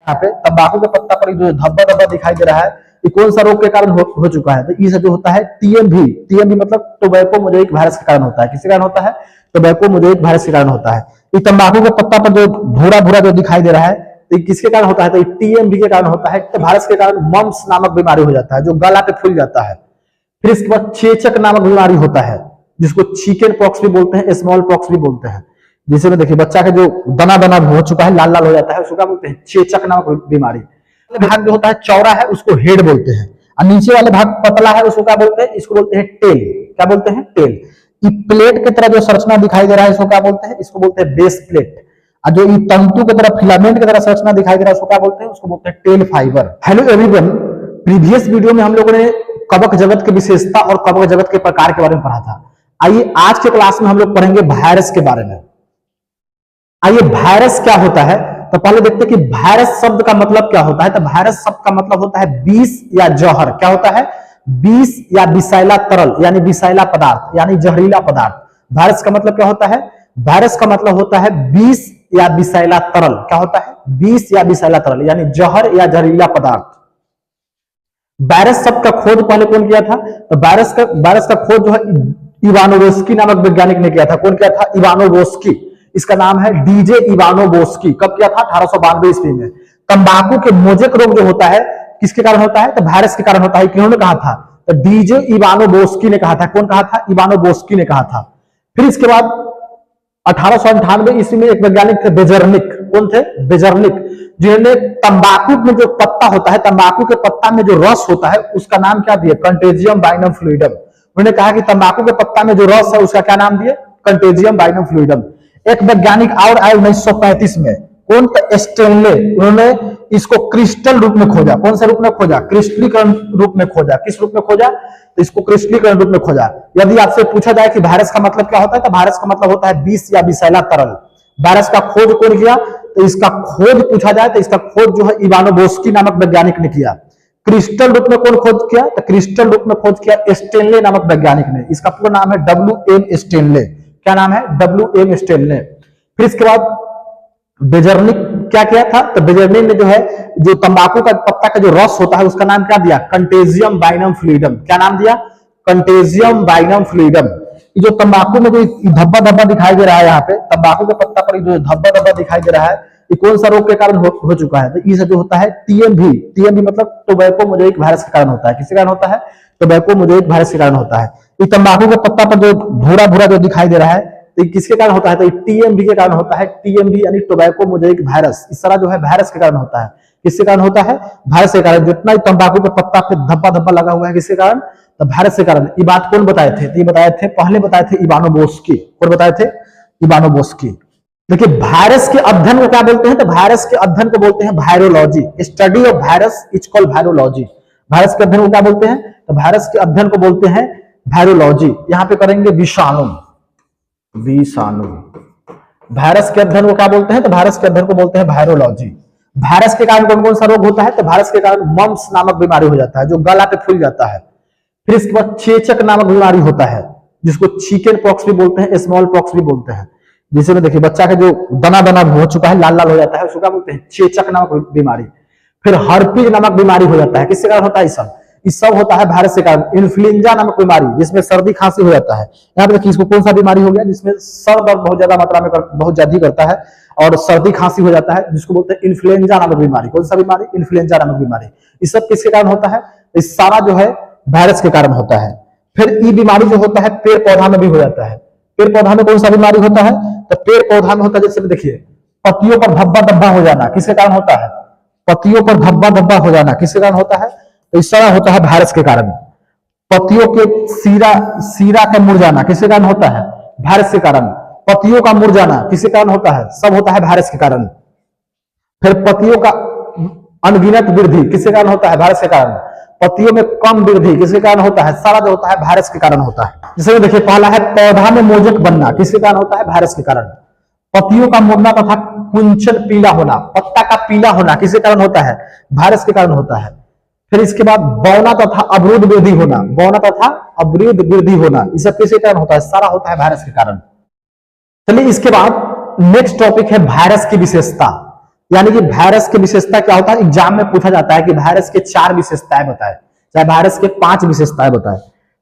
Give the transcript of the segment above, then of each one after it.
यहाँ पे तंबाकू के पत्ता पर जो धब्बा धब्बा दिखाई दे रहा है, ये कौन सा रोग के कारण हो चुका है? तो ये सब जो होता है टीएमवी, टीएमवी मतलब टोबैको मोज़ेक वायरस के कारण होता है। किसके कारण होता है? टोबैको मोज़ेक वायरस के कारण होता है। ये तंबाकू के पत्ता पर जो भूरा भूरा जो दिखाई दे रहा है, तो किसके कारण होता है? तो टीएमवी के कारण होता है। वायरस के कारण मम्प्स नामक बीमारी हो जाता है, जो गला पे फूल जाता है। फिर इसके बाद चेचक नामक बीमारी होता है, जिसको चिकन पॉक्स भी बोलते हैं, स्मॉल पॉक्स भी बोलते हैं। जिसे में देखिए बच्चा का जो दना दना हो चुका है, लाल लाल हो जाता है, उसको क्या बोलते हैं? चेचक नामक बीमारी। भाग जो होता है चौड़ा है, उसको हेड बोलते हैं, और नीचे वाले भाग पतला है, उसको क्या बोलते हैं? इसको बोलते हैं टेल। क्या बोलते हैं? टेल। प्लेट की तरह जो संरचना दिखाई दे रहा है, इसको क्या बोलते हैं? इसको बोलते हैं बेस प्लेट। और जो तंतु की तरह, फिलामेंट की तरह संरचना दिखाई दे रहा है, उसको क्या बोलते हैं? उसको बोलते हैं tail fibre. Hello everyone, previous video में हम लोगों ने कवक जगत की विशेषता और कवक जगत के प्रकार के बारे में पढ़ा था। आइए आज के क्लास में हम लोग पढ़ेंगे वायरस के बारे में। आइए वायरस क्या होता है, तो पहले देखते हैं कि वायरस शब्द का मतलब क्या होता है। तो वायरस शब्द का मतलब होता है विष या जहर। क्या होता है? विष या विषैला तरल, यानी विषैला पदार्थ, यानी जहरीला पदार्थ। वायरस का मतलब क्या होता है? वायरस का मतलब होता है विष या विषैला तरल। क्या होता है? विष या विषैला तरल, यानी जहर या जहरीला पदार्थ। वायरस शब्द का खोज पहले कौन किया था? तो वायरस का खोज जो है इवानोवस्की नामक वैज्ञानिक ने किया था। कौन किया था? इवानोवस्की। इसका नाम है डीजे इवानोवस्की। कब किया था? 1892 ईस्वी में। तंबाकू के मोज़ेक रोग जो होता है, किसके कारण होता है? तो वायरस के कारण होता है। किन्होंने कहा था? तो डीजे इवानोवस्की ने कहा था। कौन कहा था? इवानोवस्की ने कहा था। फिर इसके बाद 1898 ईस्वी में एक वैज्ञानिक थे, बेजर्निक। कौन थे? बेजर्निक, जिन्होंने तंबाकू में जो पत्ता होता है, तंबाकू के पत्ता में जो रस होता है, उसका नाम क्या दिया? Contagium बाइनम fluidum. उन्होंने कहा कि तंबाकू के पत्ता में जो रस है, उसका क्या नाम दिए? Contagium बाइनम fluidum. एक वैज्ञानिक और आए 1935 में। कौन? स्टेनले। उन्होंने इसको क्रिस्टल रूप में खोजा। कौन से रूप में खोजा? क्रिस्टलीकरण रूप में खोजा। किस रूप में खोजा? तो इसको क्रिस्टलीकरण रूप में खोजा। यदि आपसे पूछा जाए कि वायरस का मतलब क्या होता है, तो वायरस का मतलब होता है विष या विषैला तरल। वायरस का खोज कौन किया? तो इसका खोज पूछा जाए तो इसका खोज जो है इवानोवस्की नामक वैज्ञानिक ने किया। क्रिस्टल रूप में कौन खोज किया? तो क्रिस्टल रूप में खोज किया स्टेनले नामक वैज्ञानिक ने। इसका पूरा नाम है W.M. स्टेनले। क्या नाम है? W.M. स्टेनले। फिर इसके बाद बेजर्निक क्या किया था? तो बेजर्निक ने जो है, जो तंबाकू का पत्ता का जो रस होता है, उसका नाम क्या दिया? Contagium बाइनम fluidum. क्या नाम दिया? Contagium बाइनम fluidum. जो तंबाकू में जो धब्बा धब्बा दिखाई दे रहा है, यहाँ पे तंबाकू के पत्ता पर जो धब्बा धब्बा दिखाई दे रहा है, ये कौन सा रोग के कारण हो चुका है? तो ये जो होता है टीएमवी। टीएमवी मतलब टोबैको मोज़ेक वायरस के कारण होता है। किसके कारण होता है? टोबैको मोज़ेक वायरस के कारण होता है। ये तंबाकू के पत्ता पर जो भूरा भूरा जो दिखाई दे रहा है, तो किसके कारण होता है? तो टीएमवी के कारण होता है। टीएमवी यानी टोबैको मोज़ेक वायरस। इस तरह जो है वायरस के कारण होता है। किसके कारण होता है? वायरस के कारण। जितना ही तंबाकू के पत्ता पे धब्बा धब्बा लगा हुआ है, किसके कारण? तो वायरस के कारण। ये बात कौन बताए थे? तो ये बताए थे, पहले बताए थे इवानोवस्की। कौन बताए थे? इवानोवस्की। देखिए वायरस के अध्ययन को क्या बोलते हैं? तो वायरस के अध्ययन को बोलते हैं virology. Study of virus is called virology. Virus के अध्ययन को क्या बोलते हैं? तो वायरस के अध्ययन को बोलते हैं वायरोलॉजी। यहां पे करेंगे विषाणु। विषाणु। वायरस के अध्ययन को क्या बोलते हैं? तो वायरस के अध्ययन को बोलते हैं वायरोलॉजी। वायरस के कारण कौन कौन सा रोग होता है? तो वायरस के कारण मम्प्स नामक बीमारी हो जाता है, जो गला पे फूल जाता है। फिर इसके बाद चेचक नामक बीमारी होता है, जिसको चिकन पॉक्स भी बोलते हैं, स्मॉल पॉक्स भी बोलते हैं। जिसे में देखिए बच्चा का जो दना दना हो चुका है, लाल लाल हो जाता है, उसको क्या बोलते हैं? चेचक नामक बीमारी। फिर हर्पीज नामक बीमारी हो जाता है। किसके कारण होता है? ये सब होता है वायरस के कारण। इन्फ्लुएंजा नामक बीमारी, जिसमें सर्दी खांसी हो जाता है। यहाँ पे देखिए इसको कौन सा बीमारी हो गया? जिसमें सर दर्द बहुत ज्यादा मात्रा में बहुत ज्यादा करता है और सर्दी खांसी हो जाता है, जिसको बोलते हैं इन्फ्लुएंजा नामक बीमारी। कौन सा बीमारी? इन्फ्लुएंजा नामक बीमारी। ये सब किसके कारण होता है? इस सारा जो है वायरस के कारण होता है। फिर ये बीमारी जो होता है पेड़ पौधा में भी हो जाता है। पेड़ पौधा में कौन सा बीमारी होता है? तो पेड़ पौधा में होता है, जैसे देखिए पत्तियों पर धब्बा धब्बा हो जाना। किसके कारण होता है? पत्तियों पर धब्बा धब्बा हो जाना किसके कारण होता है? तो इस तरह होता है वायरस के कारण। पत्तियों के सीरा का मुरझाना किसके कारण होता है? वायरस के कारण। पत्तियों का मुरझाना किसके कारण होता है? सब होता है वायरस के कारण। फिर पत्तियों का अनगिनत वृद्धि किसके कारण होता है? वायरस के कारण। पत्तियों में कम वृद्धि किसके कारण होता है? सारा जो होता है वायरस के कारण होता है। जैसे देखिए पहला है पौधा में मोज़ेक बनना। किसके कारण होता है? वायरस के कारण। पत्तियों का मुड़ना तथा कुंचन पीला होना, पत्ता का पीला होना किसके कारण होता है? वायरस के कारण होता है। फिर इसके बाद बौना तथा अवरुद्ध वृद्धि होना, बौना तथा अवरुद्ध वृद्धि होना, ये सब किसके कारण होता है? सारा होता है वायरस के कारण। चलिए इसके बाद नेक्स्ट टॉपिक है वायरस की विशेषता। यानी कि वायरस की विशेषता क्या होता है, एग्जाम में पूछा जाता है कि वायरस के 4 विशेषताएं बताएं, चाहे वायरस के 5 विशेषताएं बताएं।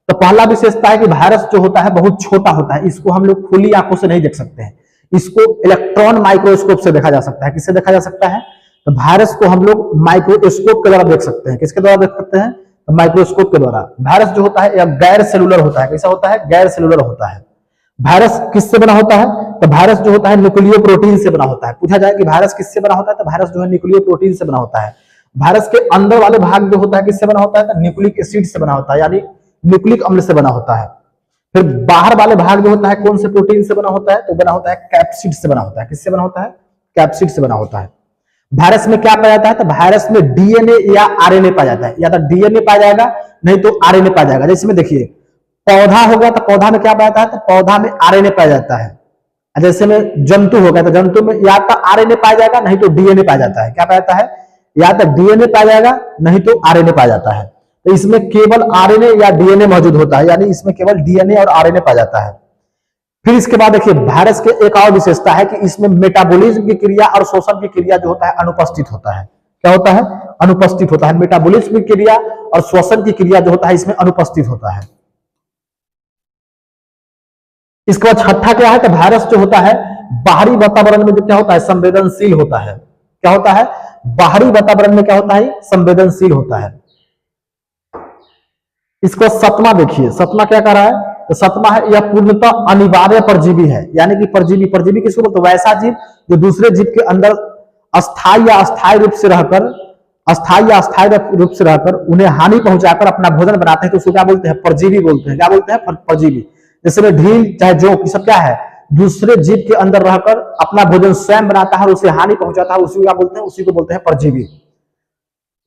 तो पहला विशेषता है कि वायरस जो होता है बहुत छोटा होता है, इसको हम लोग खुली आंखों से नहीं देख सकते हैं, इसको इलेक्ट्रॉन माइक्रोस्कोप से देखा जा सकता है। किससे देखा जा सकता है, तो वायरस को हम लोग माइक्रोस्कोप के द्वारा देख सकते हैं। किसके द्वारा देख सकते हैं, तो माइक्रोस्कोप के द्वारा। वायरस जो होता है यह गैर सेलुलर होता है। कैसा होता है, गैर सेलुलर होता है। वायरस किससे बना होता है, तो वायरस जो होता है न्यूक्लियो प्रोटीन से बना होता है। पूछा जाए कि वायरस किससे बना होता है, तो वायरस जो है न्यूक्लियो प्रोटीन से बना होता है। वायरस के अंदर वाले भाग जो होता है किससे बना होता है, तो न्यूक्लिक एसिड से बना होता है, यानी न्यूक्लिक अम्ल से बना होता है। फिर बाहर वाले भाग जो होता है कौन से प्रोटीन से बना होता है, तो बना होता है कैप्सिड से बना होता है। किससे बना होता है, कैप्सिड से बना होता है। वायरस में क्या पाया जाता है, तो वायरस में डीएनए या आरएनए पाया जाता है, या तो डीएनए पाया जाएगा नहीं तो आरएनए पाया जाएगा। जैसे में देखिए पौधा हो गया तो पौधा में क्या पाया जाता है, तो पौधा में आरएनए पाया जाता है। जैसे में जंतु हो गया तो जंतु में या तो आरएनए पाया जाएगा नहीं तो डीएनए पाया जाता है। क्या पाया जाता है, या तो डीएनए पाया जाएगा नहीं तो आरएनए पाया जाता है। तो इसमें केवल आरएनए या डीएनए मौजूद होता है, यानी इसमें केवल डीएनए और आरएनए पाया जाता है। फिर इसके बाद देखिए वायरस के एक और विशेषता है कि इसमें मेटाबॉलिज्म की क्रिया और शोषण की क्रिया जो होता है अनुपस्थित होता है। क्या होता है, अनुपस्थित होता है। मेटाबॉलिज्म की क्रिया और श्वसन की क्रिया जो होता है इसमें अनुपस्थित होता है। इसके बाद छठा क्या है, तो वायरस जो होता है बाहरी वातावरण में जो क्या होता है, संवेदनशील होता है। क्या होता है, बाहरी वातावरण में क्या होता है, संवेदनशील होता है। इसको सतमा देखिए, सतमा क्या कर रहा है, तो सतमा है यह पूर्णतः अनिवार्य परजीवी है। यानी कि परजीवी, परजीवी किसको बोलते हैं, वैसा जीव जो दूसरे जीव के अंदर अस्थायी या अस्थायी रूप से रहकर, अस्थायी या अस्थायी रूप से रहकर उन्हें हानि पहुंचाकर अपना भोजन बनाते हैं, तो उसको क्या बोलते हैं, परजीवी बोलते हैं। क्या बोलते हैं, परजीवी। जैसे में ढील चाहे जोंक, ये सब क्या है, दूसरे जीव के अंदर रहकर अपना भोजन स्वयं बनाता है और उसे हानि पहुंचाता है, उसी को क्या बोलते हैं, उसी को बोलते हैं परजीवी।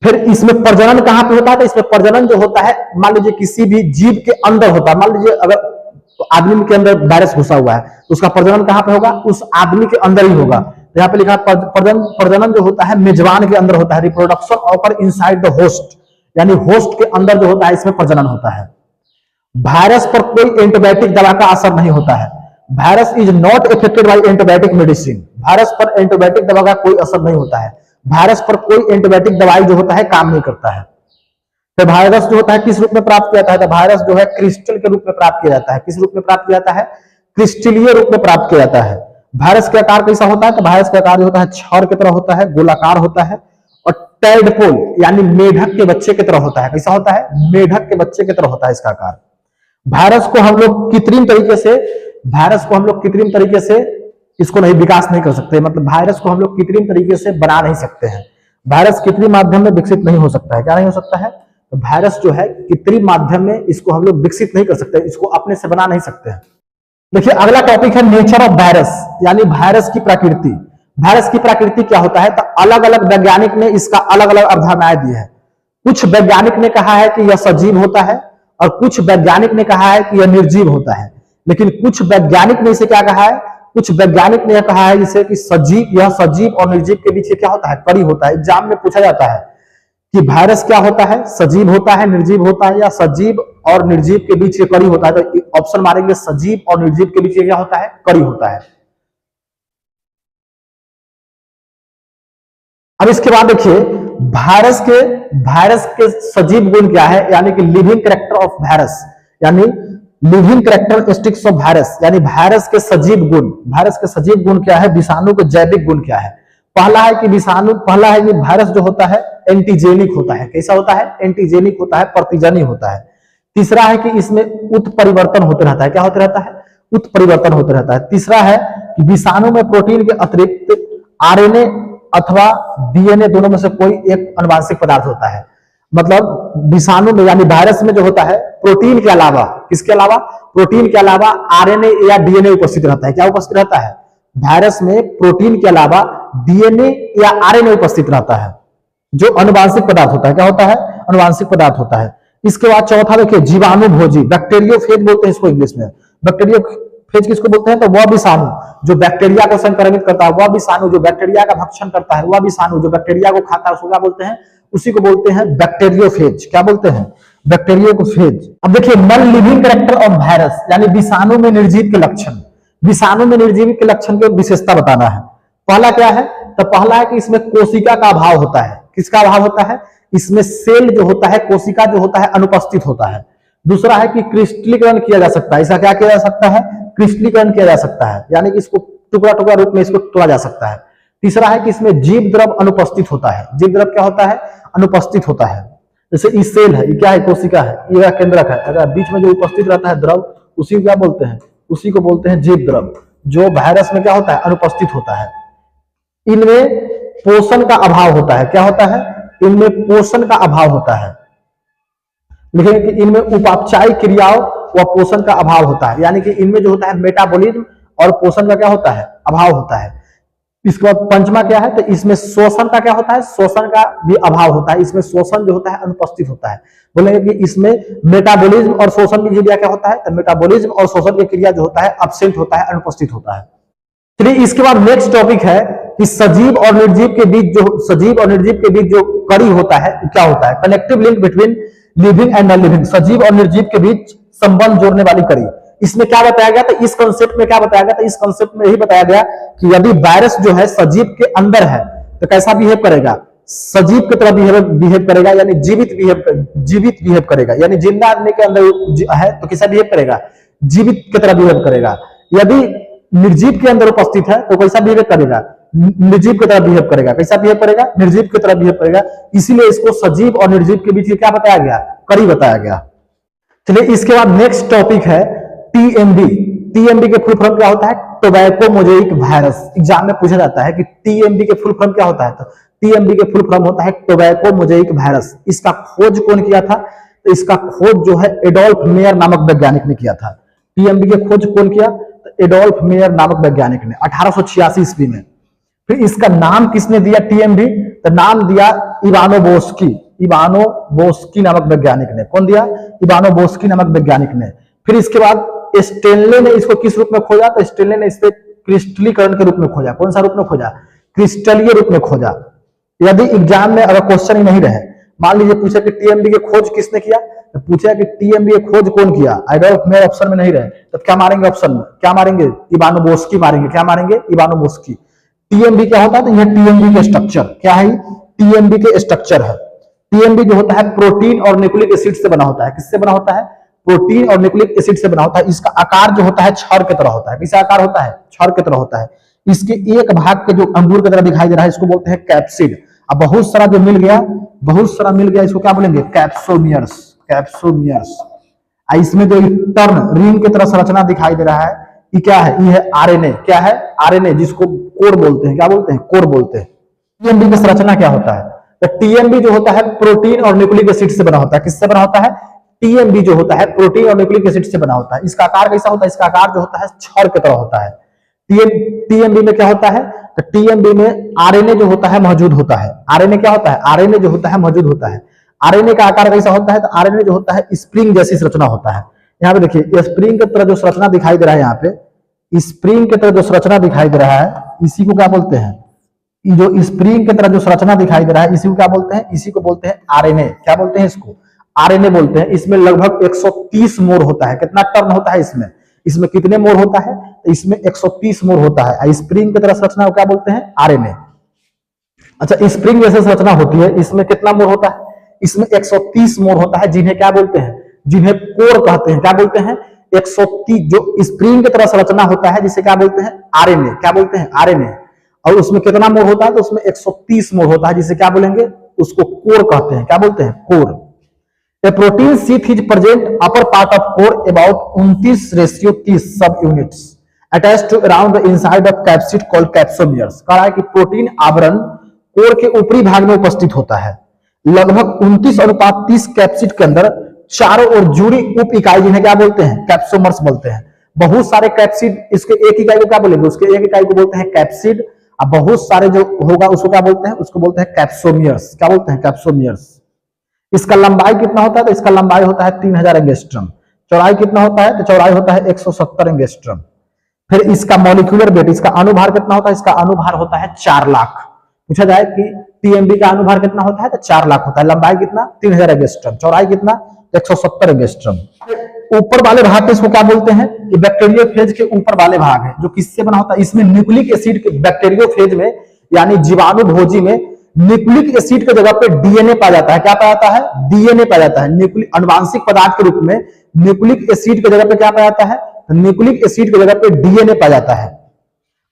फिर इसमें प्रजनन कहां पे होता है, तो इसमें प्रजनन जो होता है मान लीजिए किसी भी जीव के अंदर होता है। मान लीजिए अगर आदमी के अंदर वायरस घुसा हुआ है तो उसका प्रजनन कहां पे होगा, उस आदमी के अंदर ही होगा। तो यहाँ पे लिखा है प्रजनन जो होता है मेजबान के अंदर होता है। Reproduction occur inside the host, यानी होस्ट के अंदर जो होता है इसमें प्रजनन होता है। वायरस पर कोई एंटीबायोटिक दवा का असर नहीं होता है। Virus is not affected by antibiotic medicine. Virus पर एंटीबायोटिक दवा का कोई असर नहीं होता है। वायरस पर कोई एंटीबायोटिक दवाई जो होता है काम नहीं करता है। तो वायरस जो होता है किस रूप में प्राप्त किया जाता है, तो वायरस जो है क्रिस्टल के रूप में प्राप्त किया जाता है। किस रूप में प्राप्त किया जाता है, क्रिस्टलीय रूप में प्राप्त किया जाता है। वायरस का आकार कैसा होता है, तो वायरस का आकार जो होता है छड़ की तरह होता है, गोलाकार होता है और टैडपोल यानी मेढक के बच्चे की तरह होता है। कैसा होता है, मेढक के बच्चे की तरह होता है इसका आकार। वायरस को हम लोग कृत्रिम तरीके से, वायरस को हम लोग कृत्रिम तरीके से इसको नहीं विकास नहीं कर सकते, मतलब वायरस को हम लोग कृत्रिम तरीके से बना नहीं सकते हैं। वायरस कृत्रिम माध्यम में विकसित नहीं हो सकता है। क्या नहीं हो सकता है, तो वायरस जो है कृत्रिम माध्यम में इसको हम लोग विकसित नहीं कर सकते, इसको अपने से बना नहीं सकते हैं। देखिए अगला टॉपिक है नेचर ऑफ वायरस, यानी वायरस की प्रकृति। वायरस की प्रकृति क्या होता है, तो अलग अलग वैज्ञानिक ने इसका अलग अलग अवधारणाएं दी है। कुछ वैज्ञानिक ने कहा है कि यह सजीव होता है और कुछ वैज्ञानिक ने कहा है कि यह निर्जीव होता है। लेकिन कुछ वैज्ञानिक ने इसे क्या कहा है, कुछ वैज्ञानिक ने कहा है जिसे कि सजीव, यह सजीव और निर्जीव के बीच क्या होता है, कड़ी होता है। एग्जाम में पूछा जाता है कि वायरस क्या होता है, सजीव होता है, निर्जीव होता है, या सजीव और निर्जीव के बीच ये कड़ी होता है। तो ऑप्शन मारेंगे सजीव और निर्जीव के बीच क्या होता है, कड़ी होता है। अब इसके बाद देखिए वायरस के सजीव गुण क्या है, यानी कि लिविंग कैरेक्टर ऑफ वायरस, यानी लिविंग कैरेक्टरिस्टिक्स ऑफ वायरस, यानी वायरस के सजीव गुण। वायरस के सजीव गुण क्या है, विषाणु के जैविक गुण क्या है। पहला है कि वायरस जो होता है एंटीजेनिक होता है। कैसा होता है, एंटीजेनिक होता है, प्रतिजनी होता है। तीसरा है कि इसमें उत्परिवर्तन होते रहता है। क्या होते रहता है, उत्परिवर्तन होते रहता है। तीसरा है कि विषाणु में प्रोटीन के अतिरिक्त आरएनए अथवा डीएनए दोनों में से कोई एक आनुवांशिक पदार्थ होता है। मतलब विषाणु में यानी वायरस में जो होता है प्रोटीन के अलावा, किसके अलावा, प्रोटीन के अलावा आरएनए या डीएनए उपस्थित रहता है। क्या उपस्थित रहता है, वायरस में प्रोटीन के अलावा डीएनए या आरएनए उपस्थित रहता है, जो आनुवांशिक पदार्थ होता है। क्या होता है, आनुवांशिक पदार्थ होता है। इसके बाद चौथा देखिए जीवाणु भोजी, बैक्टीरियोफेज बोलते हैं इसको इंग्लिश में। बैक्टीरियोफेज किसको बोलते हैं, तो वह विषाणु जो बैक्टीरिया को संक्रमित करता है, वह विषाणु जो बैक्टीरिया का भक्षण करता है, वह विषाणु जो बैक्टीरिया को खाता है, उसको क्या बोलते हैं, उसी को बोलते हैं बैक्टीरियोफेज। क्या बोलते हैं, बैक्टीरियोफेज। अब देखिए non living character of virus, यानी विषाणु में निर्जीव के लक्षण। विषाणु में निर्जीव के लक्षण की विशेषता बताना है। पहला क्या है, तो पहला है कि इसमें कोशिका का अभाव होता है। किसका अभाव होता है? इसमें सेल जो होता है, कोशिका जो होता है अनुपस्थित होता है। दूसरा है कि क्रिस्टलीकरण किया जा सकता है। इसका क्या किया जा सकता है? क्रिस्टलीकरण किया जा सकता है, यानी कि इसको टुकड़ा टुकड़ा रूप में इसको तोड़ा जा सकता है। तीसरा है कि इसमें जीव द्रव अनुपस्थित होता है। जीव द्रव क्या होता है? अनुपस्थित होता है। जैसे ये सेल है, ये क्या है? कोशिका है, ये केंद्रक है। अगर बीच में जो उपस्थित रहता है द्रव, उसी को क्या बोलते हैं? उसी को बोलते हैं जीव द्रव, जो वायरस में क्या होता है? अनुपस्थित होता है। इनमें पोषण का अभाव होता है। क्या होता है? इनमें पोषण का अभाव होता है। लिखेंगे कि इनमें उपापचय क्रियाओं व पोषण का अभाव होता है, यानी कि इनमें जो होता है मेटाबॉलिज्म और पोषण का क्या होता है? अभाव होता है। इसके बाद पंचमा क्या है? तो इसमें शोषण का क्या होता है? शोषण का भी अभाव होता है। इसमें शोषण जो होता है अनुपस्थित होता है। बोलेंगे कि इसमें मेटाबॉलिज्म और शोषण की क्रिया क्या होता है? तो मेटाबॉलिज्म और शोषण की क्रिया जो होता है अब्सेंट होता है, अनुपस्थित होता है। चलिए इसके बाद नेक्स्ट टॉपिक है कि सजीव और निर्जीव के बीच जो कड़ी होता है क्या होता है? Connective link between living and non living. सजीव और निर्जीव के बीच संबंध जोड़ने वाली कड़ी। इसमें क्या बताया गया? तो इस कॉन्सेप्ट में क्या बताया गया? तो इस कॉन्सेप्ट में यही बताया गया कि यदि वायरस जो है सजीव के अंदर है तो कैसा बिहेव करेगा? सजीव की तरह बिहेव करेगा, यानी जीवित बिहेव करेगा। यानी जिंदा आदमी के अंदर है तो कैसा बिहेव करेगा? जीवित की तरह बिहेव करेगा। यदि निर्जीव के अंदर उपस्थित है तो कैसा बिहेव करेगा? निर्जीव की तरह बिहेव करेगा। कैसा बिहेव करेगा? निर्जीव की तरह बिहेव करेगा। इसीलिए इसको सजीव और निर्जीव के बीच क्या बताया गया? कड़ी बताया गया। चलिए इसके बाद नेक्स्ट टॉपिक है टीएमवी। टीएमवी के फुल फॉर्म क्या होता है? Tobacco Mosaic virus. एग्जाम में पूछा जाता है कि टीएमवी के फुल फॉर्म क्या होता है? तो टीएमवी के फुल फॉर्म होता है टोबैको मोजाइक वायरस। इसका खोज कौन किया था? तो इसका खोज जो है एडोल्फ मेयर नामक वैज्ञानिक ने किया था। टीएमवी के खोज कौन किया? तो एडोल्फ मेयर नामक वैज्ञानिक ने 1886 ईस्वी में। फिर इसका नाम किसने दिया टीएमवी? तो नाम दिया इवानोवस्की नामक वैज्ञानिक ने। कौन दिया? इवानोवस्की नामक वैज्ञानिक ने। फिर इसके बाद स्टेनले ने इसको किस रूप में खोजा? तो स्टेनले ने इसे क्रिस्टलीकरण के रूप में खोजा। कौन सा रूप में खोजा? क्रिस्टलीय रूप में खोजा। यदि एग्जाम में अगर क्वेश्चन ही नहीं रहे, मान लीजिए पूछा कि टीएमवी की खोज किसने किया, तो पूछा कि टीएमवी की खोज कौन किया, एडोल्फ मेयर ऑप्शन में नहीं रहे, तो क्या मारेंगे? ऑप्शन में क्या मारेंगे? इवानोवस्की मारेंगे। क्या मारेंगे? इवानोवस्की। टीएमवी क्या होता है? तो यह टीएमवी के स्ट्रक्चर क्या है? टीएमवी के स्ट्रक्चर है। टीएमवी जो होता है प्रोटीन और न्यूक्लिक एसिड से बना होता है। किससे बना होता है? प्रोटीन और न्यूक्लिक एसिड से बना होता है। इसका आकार जो होता है छड़ की तरह होता है। किसका आकार होता है? छड़ की तरह होता है। इसके एक भाग के जो अंगूर की तरह दिखाई दे रहा है इसको बोलते हैं कैप्सिड। अब बहुत सारा मिल गया इसको क्या बोलेंगे? कैप्सोमियर्स। इसमें जो टर्न रिंग की तरह संरचना दिखाई दे रहा है ये क्या है? ये है आरएनए। क्या है? आरएनए, जिसको कोर बोलते हैं। क्या बोलते हैं? कोर बोलते हैं। टीएमवी की संरचना क्या होता है? तो टीएमवी जो होता है प्रोटीन और न्यूक्लिक एसिड से बना होता है। किससे बना होता है? टीएमवी जो होता है प्रोटीन और न्यूक्लिक एसिड से बना होता है। इसका आकार कैसा होता है? इसका आकार जो होता है छड़ की तरह होता है। टीएमवी में क्या होता है? तो टीएमवी में आरएनए जो होता है मौजूद होता है। आरएनए क्या होता है? आरएनए जो होता है मौजूद होता है। आरएनए का आकार कैसा होता है? तो आरएनए जो होता है स्प्रिंग जैसी संरचना होता है। यहाँ पे देखिए स्प्रिंग की तरह जो संरचना दिखाई दे रहा है, यहाँ पे स्प्रिंग की तरह जो संरचना दिखाई दे रहा है इसी को क्या बोलते हैं? जो स्प्रिंग की तरह जो संरचना दिखाई दे रहा है इसी को क्या बोलते हैं? इसी को बोलते हैं आरएनए। क्या बोलते हैं इसको? आरएनए बोलते हैं। इसमें लगभग 130 मोर होता है। कितना टर्न होता है इसमें? इसमें कितने मोर होता है? तो इसमें 130 मोर होता है। स्प्रिंग की तरह संरचना को क्या बोलते हैं? आरएनए। अच्छा, स्प्रिंग जैसे संरचना होती है, इसमें कितना मोर होता है? इसमें 130 मोर होता है, जिन्हें क्या बोलते हैं? जिन्हें कोर कहते हैं। क्या बोलते हैं? 130 जो स्प्रिंग की तरह संरचना होता है जिसे क्या बोलते हैं? आरएनए। क्या बोलते हैं? आरएनए। और उसमें कितना मोर होता है? तो उसमें 130 मोर होता है, जिसे क्या बोलेंगे? उसको कोर कहते हैं। क्या बोलते हैं? Core. A protein sheath is present upper part of core about 29:30 subunits attached to around the inside of capsid called capsomeres। कहा है कि प्रोटीन आवरण कोर के ऊपरी भाग में उपस्थित होता है। लगभग 29:30 कैप्सिड के अंदर चारों ओर जुड़ी उप इकाई जिन्हें क्या बोलते हैं? कैप्सोमर्स बोलते हैं। बहुत सारे कैप्सिड, इसके एक इकाई को क्या बोलेंगे? उसके एक इकाई को बोलते हैं कैप्सिड। अब बहुत सारे जो होगा उसको क्या बोलते हैं? उसको बोलते हैं कैप्सोमियर्स। क्या बोलते हैं? कैप्सोमियर्स। इसका लंबाई कितना होता है? तो इसका लंबाई होता है 3000 एंगस्ट्रम। चौड़ाई कितना होता है? तो चौड़ाई होता है 170 एंगस्ट्रम। फिर इसका मॉलिक्यूलर वेट, इसका अनुभार कितना होता है? इसका अनुभार होता है 4 लाख। पूछा जाए कि टीएमवी का अनुभार कितना होता है? तो 4 लाख होता है। लंबाई कितना? 3000 एंगस्ट्रम। चौड़ाई कितना? 170 एंगस्ट्रम। ऊपर वाले भाग को इसको क्या बोलते हैं? ये बैक्टीरियोफेज के ऊपर वाले भाग है, जो किससे बना होता है? इसमें न्यूक्लिक एसिड के बैक्टीरियोफेज में यानी जीवाणु भोजी में न्यूक्लिक एसिड की जगह पे डीएनए पाया जाता है। क्या पाया जाता है? डीएनए पाया जाता है। न्यूक्लिक अनुवांशिक पदार्थ के रूप में न्यूक्लिक एसिड की जगह पे क्या पाया जाता है? न्यूक्लिक एसिड की जगह पे डीएनए पाया जाता है।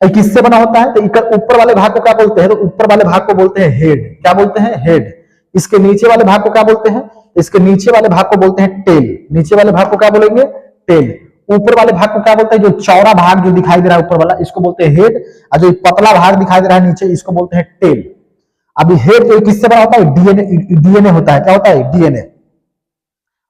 किससे बना होता है? तो ऊपर वाले भाग को क्या बोलते हैं? तो ऊपर वाले भाग को बोलते हैं हेड। क्या बोलते हैं? हेड। इसके नीचे वाले भाग को क्या बोलते हैं? इसके नीचे वाले भाग को बोलते हैं टेल। नीचे वाले भाग को क्या बोलेंगे? टेल। ऊपर वाले भाग को क्या बोलते हैं? जो चौड़ा भाग जो दिखाई दे रहा है ऊपर वाला, इसको बोलते हैं हेड, और जो पतला भाग दिखाई दे रहा है नीचे, इसको बोलते हैं टेल। अभी हेड जो किससे बना होता है? डीएनए होता है। क्या होता है? डीएनए।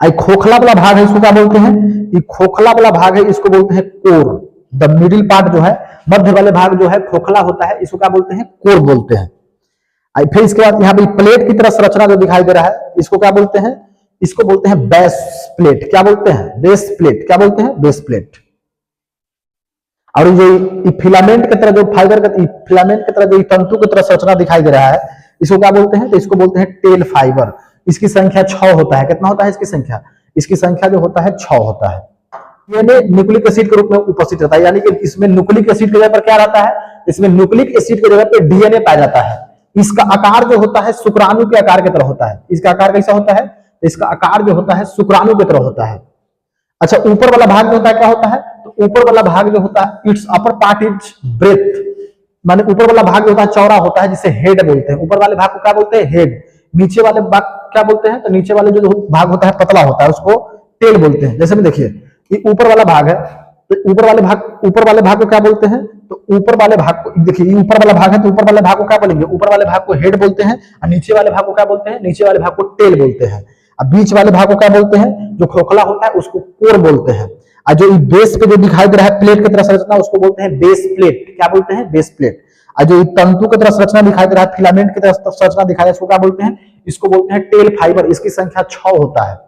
खोखला वाला भाग है, इसको क्या बोलते हैं? ये खोखला वाला भाग है, इसको बोलते हैं कोर। द मिडिल पार्ट जो है, मध्य वाले भाग जो है खोखला होता है, इसको क्या बोलते हैं? कोर बोलते हैं। फिर इसके बाद यहाँ पे प्लेट की तरह संरचना जो दिखाई दे रहा है, इसको क्या बोलते हैं? इसको बोलते हैं बेस प्लेट। क्या बोलते हैं? Base plate. क्या बोलते हैं? Base plate. और जो फिलामेंट की तरह जो फाइबर का फिलामेंट की तरह जो तंतु की तरह संरचना दिखाई दे रहा है, इसको क्या बोलते हैं? तो इसको बोलते हैं टेल फाइबर। इसकी संख्या 6 होता है। कितना होता है इसकी संख्या? इसकी संख्या जो होता है 6 होता है। डीएनए न्यूक्लिक एसिड के रूप में उपस्थित रहता है, यानी कि इसमें न्यूक्लिक एसिड की जगह पर क्या रहता है? इसमें न्यूक्लिक एसिड की जगह पर डीएनए पाया जाता है। इसका आकार जो होता है शुक्राणु के आकार की तरह होता है। इसका आकार कैसा होता है? इसका आकार जो होता है शुक्राणु की तरह होता है। अच्छा, ऊपर वाला भाग जो होता है क्या होता है? तो ऊपर वाला भाग जो होता है, its upper part is breath, माने ऊपर वाला भाग जो होता है चौड़ा होता है, जिसे हेड बोलते हैं। ऊपर वाले भाग को क्या बोलते हैं? हेड। नीचे वाले भाग क्या बोलते हैं? तो नीचे वाले जो भाग होता है पतला होता है, उसको टेल बोलते हैं। जैसे में देखिए, ये ऊपर वाला भाग है, तो ऊपर वाले भाग को क्या बोलते हैं? तो ऊपर वाले भाग को देखिए, ये ऊपर वाला भाग है, तो ऊपर वाले भाग को क्या बोलेंगे? ऊपर वाले भाग को हेड बोलते हैं। और नीचे वाले भाग को क्या बोलते हैं? नीचे वाले भाग को टेल बोलते हैं। अब बीच वाले भाग को क्या बोलते हैं? जो खोखला होता है उसको कोर बोलते हैं। और जो बेस पे जो दिखाई दे रहा है प्लेट की तरह संरचना, उसको बोलते हैं बेस प्लेट। क्या बोलते हैं? Base plate. और जो तंतु की तरह संरचना दिखाई दे रहा है, फिलामेंट की तरह संरचना दिखाई दे रहा है, इसको क्या बोलते हैं? इसको बोलते हैं टेल फाइबर। इसकी संख्या 6 होता है।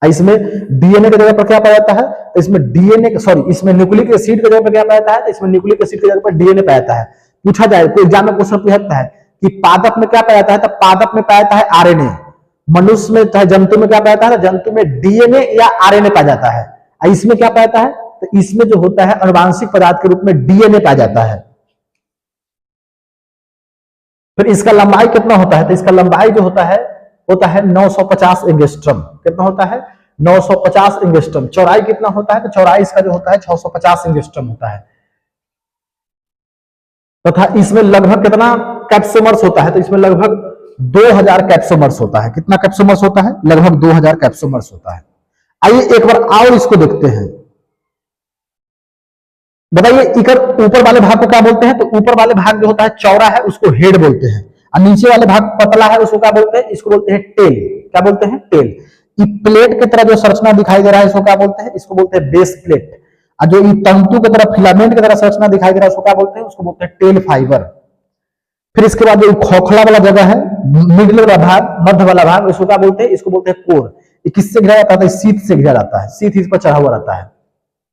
इसमें डीएनए की जगह पर क्या पाया जाता है? तो इसमें इसमें न्यूक्लिक एसिड की जगह पर क्या पाया जाता है? तो इसमें न्यूक्लिक एसिड की जगह पर डीएनए पाया जाता है। पूछा जाए कोई एग्जाम में क्वेश्चन पूछता है कि पादप में क्या पाया जाता है? तो पादप में पाया जाता है आरएनए। मनुष्य में चाहे जंतु में क्या पाया जाता है? जंतु में डीएनए या आरएनए पाया जाता है। इसमें क्या पाया जाता है? तो इसमें जो होता है अनुवांशिक पदार्थ के रूप में डीएनए पाया जाता है। फिर इसका लंबाई कितना होता है? तो इसका लंबाई जो होता है 950 एंगस्ट्रम। कितना होता है? 950 एंगस्ट्रम। चौड़ाई कितना होता है? तो चौड़ाई इसका जो होता है 650 एंगस्ट्रम होता है। तथा इसमें लगभग कितना कैप्सोमर्स होता है? तो इसमें लगभग 2000 कैप्सोमर्स होता है। कितना कैप्सोमर्स होता है? लगभग 2000 कैप्सोमर्स होता है। आइए एक बार और इसको देखते हैं। बताइए, इधर ऊपर वाले भाग को क्या बोलते हैं? तो ऊपर वाले भाग जो होता है चौड़ा है, उसको हेड बोलते हैं। और नीचे वाले भाग पतला है, उसको क्या बोलते हैं? इसको बोलते हैं टेल। क्या बोलते हैं? टेल। ये प्लेट की तरह जो संरचना दिखाई दे रहा है, इसको क्या बोलते हैं? इसको बोलते हैं बेस प्लेट। और जो ये तंतु की तरह फिलामेंट की तरह संरचना दिखाई दे रहा है, उसको क्या बोलते हैं? उसको बोलते हैं टेल फाइबर। फिर इसके बाद जो खोखला वाला जगह है, मिडिल वाला भाग, मध्य वाला भाग, इसको क्या बोलते हैं? इसको बोलते हैं कोर। ये किससे घिरा जाता है? शीत से घिरा जाता है। शीत इस पर चढ़ा हुआ रहता है।